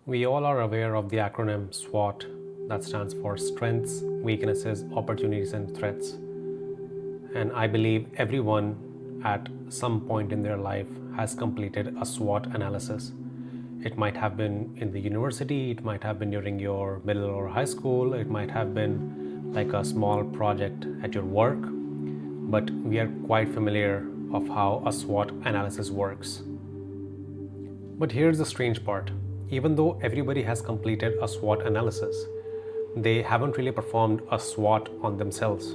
We all are aware of the acronym SWOT, that stands for strengths, weaknesses, opportunities, and threats. And I believe everyone at some point in their life has completed a SWOT analysis. It might have been in the university, it might have been during your middle or high school, it might have been like a small project at your work, but we are quite familiar of how a SWOT analysis works. But here's the strange part. Even though everybody has completed a SWOT analysis, they haven't really performed a SWOT on themselves.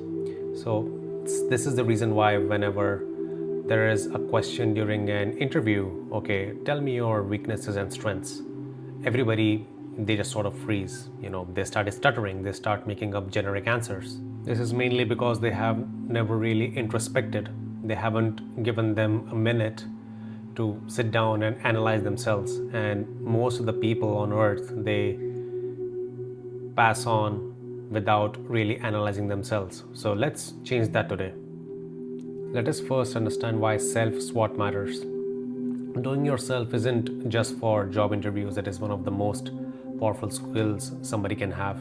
So this is the reason why whenever there is a question during an interview, okay, tell me your weaknesses and strengths, everybody, they just sort of freeze. They start stuttering, they start making up generic answers. This is mainly because they have never really introspected. They haven't given them a minute to sit down and analyze themselves. And most of the people on earth, they pass on without really analyzing themselves. So let's change that today. Let us first understand why self-SWOT matters. Knowing yourself isn't just for job interviews, it is one of the most powerful skills somebody can have.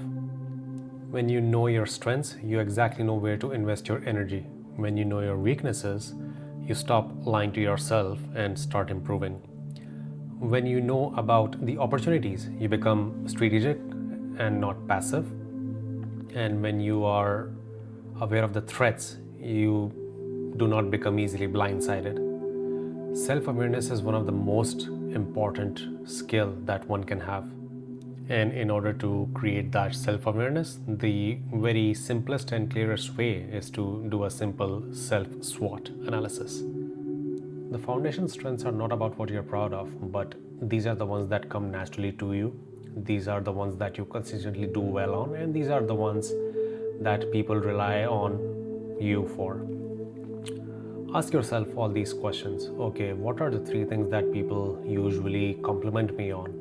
When you know your strengths, you exactly know where to invest your energy. When you know your weaknesses, you stop lying to yourself and start improving. When you know about the opportunities, you become strategic and not passive. And when you are aware of the threats, you do not become easily blindsided. Self-awareness is one of the most important skill that one can have. And in order to create that self-awareness, the very simplest and clearest way is to do a simple self-SWOT analysis. The foundation strengths are not about what you're proud of, but these are the ones that come naturally to you. These are the ones that you consistently do well on, and these are the ones that people rely on you for. Ask yourself all these questions. Okay, what are the 3 things that people usually compliment me on?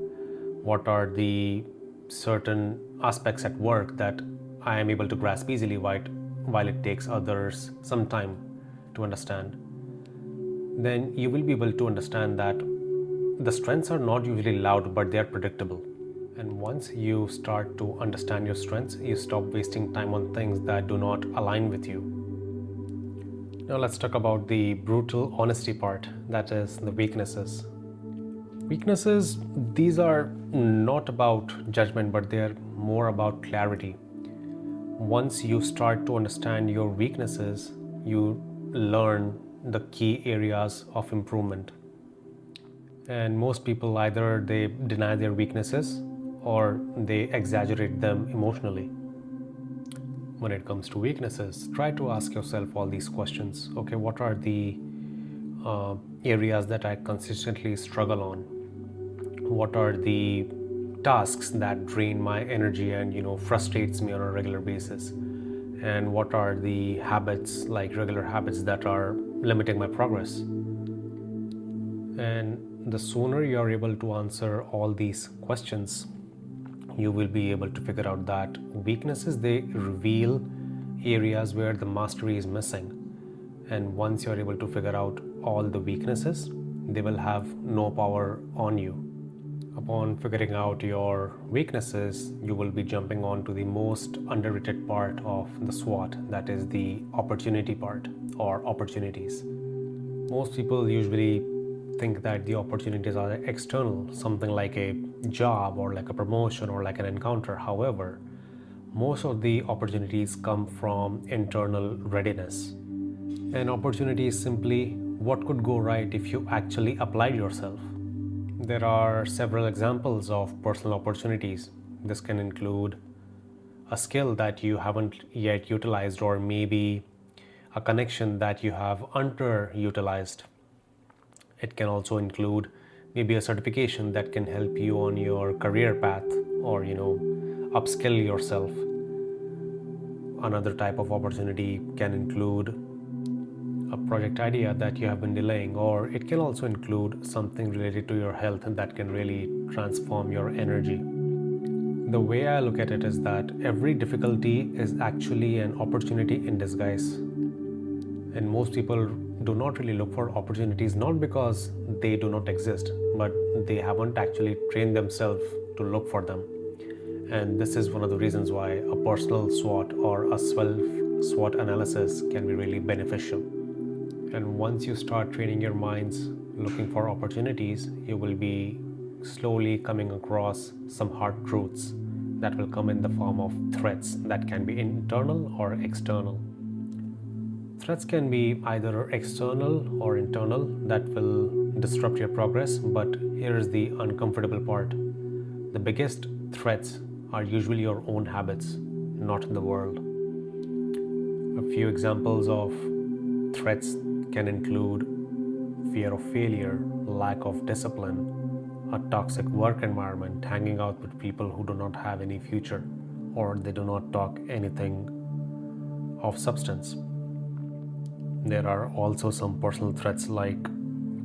What are the certain aspects at work that I am able to grasp easily while it takes others some time to understand? Then you will be able to understand that the strengths are not usually loud, but they are predictable. And once you start to understand your strengths, you stop wasting time on things that do not align with you. Now let's talk about the brutal honesty part, that is the weaknesses. Weaknesses, these are not about judgment, but they are more about clarity. Once you start to understand your weaknesses, you learn the key areas of improvement. And most people either they deny their weaknesses or they exaggerate them emotionally. When it comes to weaknesses, try to ask yourself all these questions. Okay, what are the areas that I consistently struggle on? What are the tasks that drain my energy and frustrates me on a regular basis? And what are the habits, like regular habits, that are limiting my progress? And the sooner you are able to answer all these questions, you will be able to figure out that weaknesses, they reveal areas where the mastery is missing. And once you're able to figure out all the weaknesses, they will have no power on you. Upon figuring out your weaknesses, you will be jumping on to the most underrated part of the SWOT, that is the opportunity part, or opportunities. Most people usually think that the opportunities are external, something like a job or like a promotion or like an encounter. However, most of the opportunities come from internal readiness. An opportunity is simply what could go right if you actually applied yourself. There are several examples of personal opportunities. This can include a skill that you haven't yet utilized, or maybe a connection that you have underutilized. It can also include maybe a certification that can help you on your career path, or upskill yourself. Another type of opportunity can include a project idea that you have been delaying, or it can also include something related to your health and that can really transform your energy. The way I look at it is that every difficulty is actually an opportunity in disguise. And most people do not really look for opportunities, not because they do not exist, but they haven't actually trained themselves to look for them. And this is one of the reasons why a personal SWOT or a self-SWOT analysis can be really beneficial. And once you start training your minds looking for opportunities, you will be slowly coming across some hard truths that will come in the form of threats that can be internal or external. Threats can be either external or internal that will disrupt your progress, but here's the uncomfortable part. The biggest threats are usually your own habits, not the world. A few examples of threats can include fear of failure, lack of discipline, a toxic work environment, hanging out with people who do not have any future or they do not talk anything of substance. There are also some personal threats like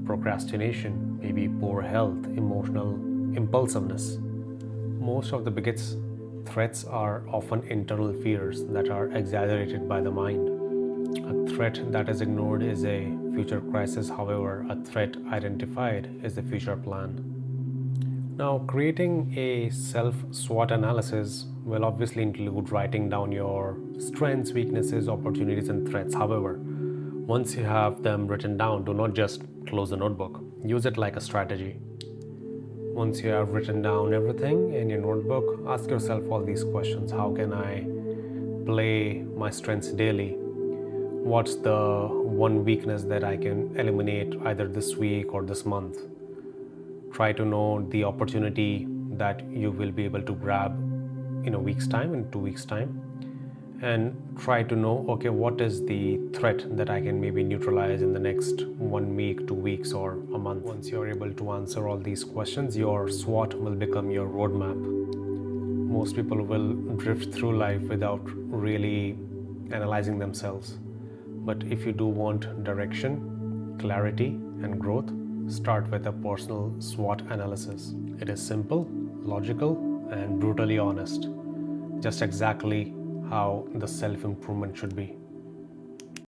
procrastination, maybe poor health, emotional impulsiveness. Most of the biggest threats are often internal fears that are exaggerated by the mind. A threat that is ignored is a future crisis, however, a threat identified is a future plan. Now, creating a self-SWOT analysis will obviously include writing down your strengths, weaknesses, opportunities, and threats. However, once you have them written down, do not just close the notebook. Use it like a strategy. Once you have written down everything in your notebook, ask yourself all these questions. How can I play my strengths daily? What's the one weakness that I can eliminate either this week or this month? Try to know the opportunity that you will be able to grab in a week's time, in 2 weeks' time, and try to know, okay, what is the threat that I can maybe neutralize in the next 1 week, 2 weeks, or a month. Once you're able to answer all these questions, your SWOT will become your roadmap. Most people will drift through life without really analyzing themselves. But if you do want direction, clarity, and growth, start with a personal SWOT analysis. It is simple, logical, and brutally honest. Just exactly how the self-improvement should be.